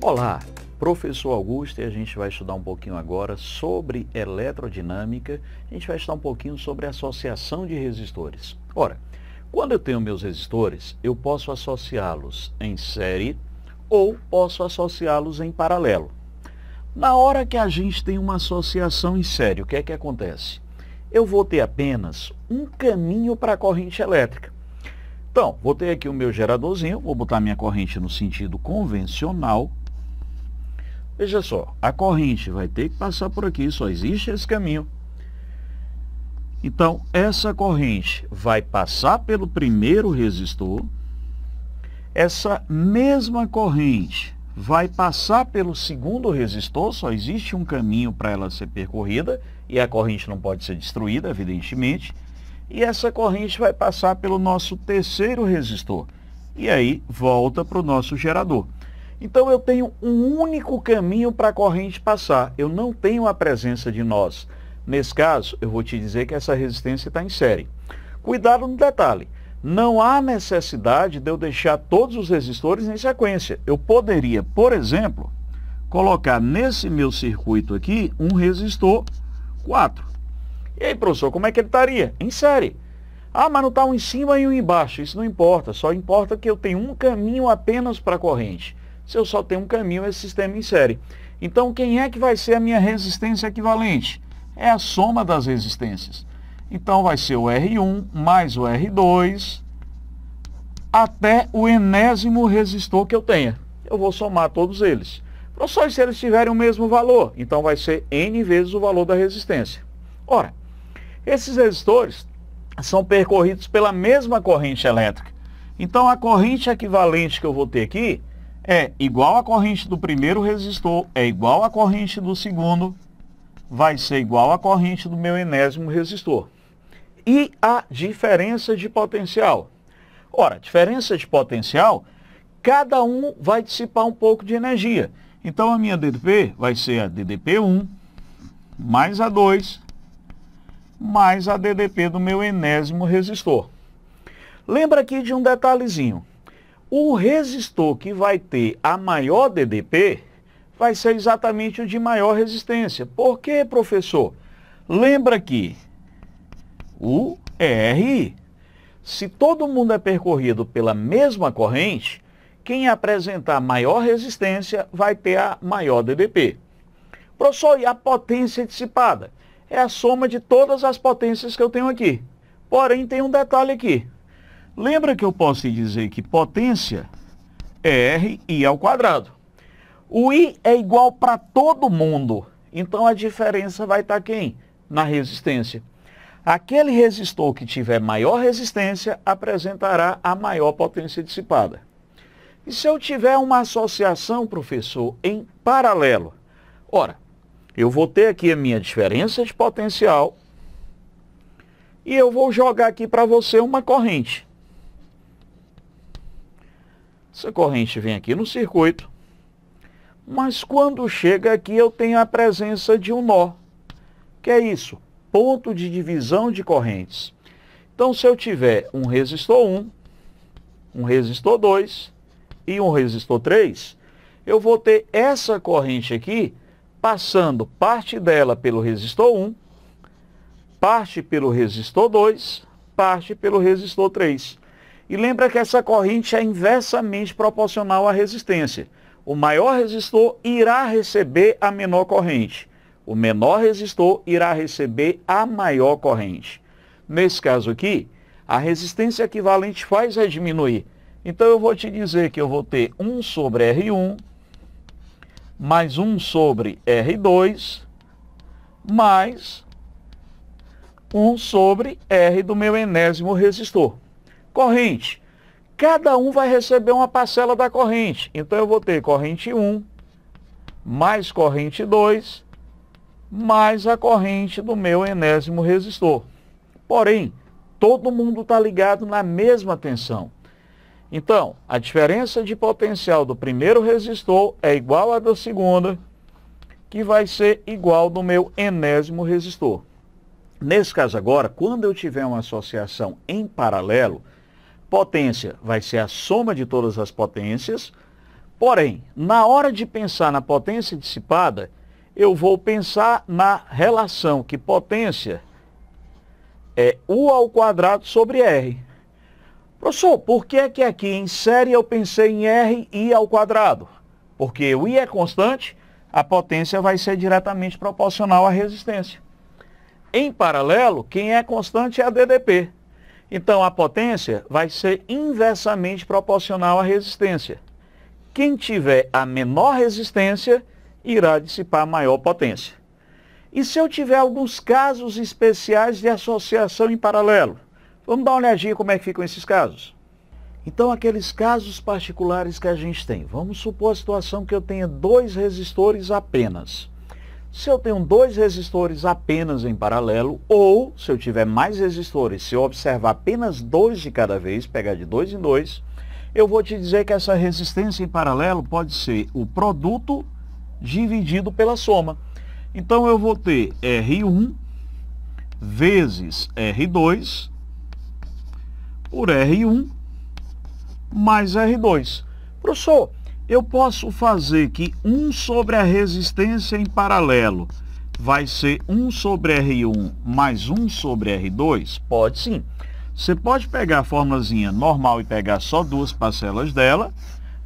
Olá, professor Augusto, e a gente vai estudar um pouquinho agora sobre eletrodinâmica. A gente vai estudar um pouquinho sobre associação de resistores. Ora, quando eu tenho meus resistores, eu posso associá-los em série ou posso associá-los em paralelo. Na hora que a gente tem uma associação em série, o que é que acontece? Eu vou ter apenas um caminho para a corrente elétrica. Então, vou ter aqui o meu geradorzinho, vou botar minha corrente no sentido convencional. Veja só, a corrente vai ter que passar por aqui, só existe esse caminho. Então, essa corrente vai passar pelo primeiro resistor. Essa mesma corrente vai passar pelo segundo resistor, só existe um caminho para ela ser percorrida, e a corrente não pode ser destruída, evidentemente. E essa corrente vai passar pelo nosso terceiro resistor, e aí volta para o nosso gerador. Então eu tenho um único caminho para a corrente passar, eu não tenho a presença de nós. Nesse caso, eu vou te dizer que essa resistência está em série. Cuidado no detalhe, não há necessidade de eu deixar todos os resistores em sequência. Eu poderia, por exemplo, colocar nesse meu circuito aqui um resistor 4. E aí, professor, como é que ele estaria? Em série. Ah, mas não está um em cima e um embaixo. Isso não importa, só importa que eu tenho um caminho apenas para a corrente. Se eu só tenho um caminho, esse sistema em série. Então, quem é que vai ser a minha resistência equivalente? É a soma das resistências. Então, vai ser o R1 mais o R2 até o enésimo resistor que eu tenha. Eu vou somar todos eles. Só se eles tiverem o mesmo valor, então vai ser N vezes o valor da resistência. Ora, esses resistores são percorridos pela mesma corrente elétrica. Então, a corrente equivalente que eu vou ter aqui é igual à corrente do primeiro resistor, é igual à corrente do segundo, vai ser igual à corrente do meu enésimo resistor. E a diferença de potencial? Ora, diferença de potencial, cada um vai dissipar um pouco de energia. Então, a minha DDP vai ser a DDP1 mais a 2 mais a DDP do meu enésimo resistor. Lembra aqui de um detalhezinho. O resistor que vai ter a maior DDP vai ser exatamente o de maior resistência. Por quê, professor? Lembra que o RI, se todo mundo é percorrido pela mesma corrente, quem apresentar maior resistência vai ter a maior DDP. Professor, e a potência dissipada? É a soma de todas as potências que eu tenho aqui. Porém, tem um detalhe aqui. Lembra que eu posso dizer que potência é RI ao quadrado. O I é igual para todo mundo. Então, a diferença vai estar quem? Na resistência. Aquele resistor que tiver maior resistência apresentará a maior potência dissipada. E se eu tiver uma associação, professor, em paralelo? Ora, eu vou ter aqui a minha diferença de potencial e eu vou jogar aqui para você uma corrente. Essa corrente vem aqui no circuito, mas quando chega aqui eu tenho a presença de um nó. Que é isso? Ponto de divisão de correntes. Então, se eu tiver um resistor 1, um resistor 2 e um resistor 3, eu vou ter essa corrente aqui passando parte dela pelo resistor 1, parte pelo resistor 2, parte pelo resistor 3. E lembra que essa corrente é inversamente proporcional à resistência. O maior resistor irá receber a menor corrente. O menor resistor irá receber a maior corrente. Nesse caso aqui, a resistência equivalente faz a diminuir. Então, eu vou te dizer que eu vou ter 1 sobre R1, mais 1 sobre R2, mais 1 sobre R do meu enésimo resistor. Corrente. Cada um vai receber uma parcela da corrente. Então, eu vou ter corrente 1, mais corrente 2, mais a corrente do meu enésimo resistor. Porém, todo mundo está ligado na mesma tensão. Então, a diferença de potencial do primeiro resistor é igual à do segundo, que vai ser igual do meu enésimo resistor. Nesse caso agora, quando eu tiver uma associação em paralelo, potência vai ser a soma de todas as potências, Porém, na hora de pensar na potência dissipada, eu vou pensar na relação que potência é U ao quadrado sobre R. Professor, por que que aqui em série eu pensei em R I ao quadrado? Porque o I é constante, a potência vai ser diretamente proporcional à resistência. Em paralelo, quem é constante é a DDP. Então, a potência vai ser inversamente proporcional à resistência. Quem tiver a menor resistência, irá dissipar maior potência. E se eu tiver alguns casos especiais de associação em paralelo? Vamos dar uma olhadinha como é que ficam esses casos. Então, aqueles casos particulares que a gente tem. Vamos supor a situação que eu tenha 2 resistores apenas. Se eu tenho 2 resistores apenas em paralelo, ou se eu tiver mais resistores, se eu observar apenas 2 de cada vez, pegar de 2 em 2, eu vou te dizer que essa resistência em paralelo pode ser o produto dividido pela soma. Então, eu vou ter R1 vezes R2 por R1 mais R2. Professor, eu posso fazer que 1 sobre a resistência em paralelo vai ser 1 sobre R1 mais 1 sobre R2? Pode sim. Você pode pegar a formulazinha normal e pegar só 2 parcelas dela,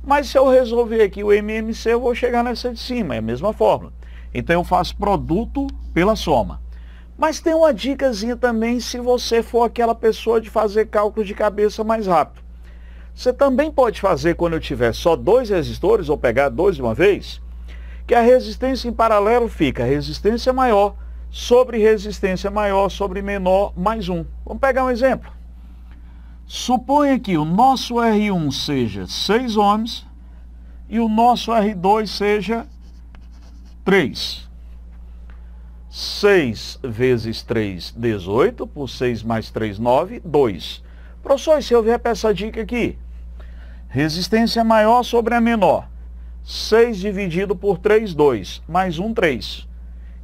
mas se eu resolver aqui o MMC, eu vou chegar nessa de cima, é a mesma fórmula. Então eu faço produto pela soma. Mas tem uma dicasinha também se você for aquela pessoa de fazer cálculo de cabeça mais rápido. Você também pode fazer quando eu tiver só 2 resistores, ou pegar 2 de uma vez, que a resistência em paralelo fica resistência maior sobre resistência maior sobre menor mais 1. Vamos pegar um exemplo. Suponha que o nosso R1 seja 6 ohms e o nosso R2 seja 3. 6 vezes 3, 18, por 6 mais 3, 9, 2. Professor, e se eu vier para essa dica aqui? Resistência maior sobre a menor. 6 dividido por 3, 2. Mais 1, 3.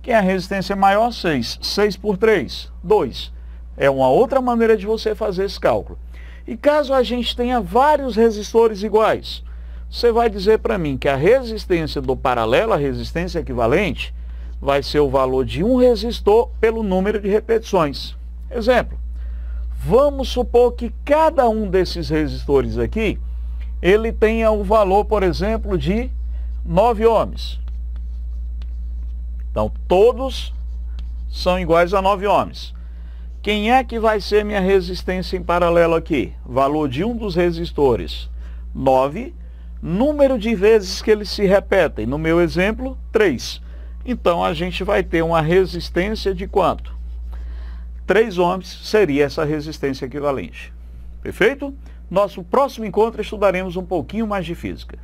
Quem é a resistência maior? 6. 6 por 3, 2. É uma outra maneira de você fazer esse cálculo. E caso a gente tenha vários resistores iguais, você vai dizer para mim que a resistência do paralelo, a resistência equivalente, vai ser o valor de um resistor pelo número de repetições. Exemplo, vamos supor que cada um desses resistores aqui, ele tenha o valor, por exemplo, de 9 ohms. Então, todos são iguais a 9 ohms. Quem é que vai ser minha resistência em paralelo aqui? Valor de um dos resistores, 9. Número de vezes que eles se repetem. No meu exemplo, 3. Então, a gente vai ter uma resistência de quanto? 3 ohms seria essa resistência equivalente. Perfeito? Nosso próximo encontro estudaremos um pouquinho mais de física.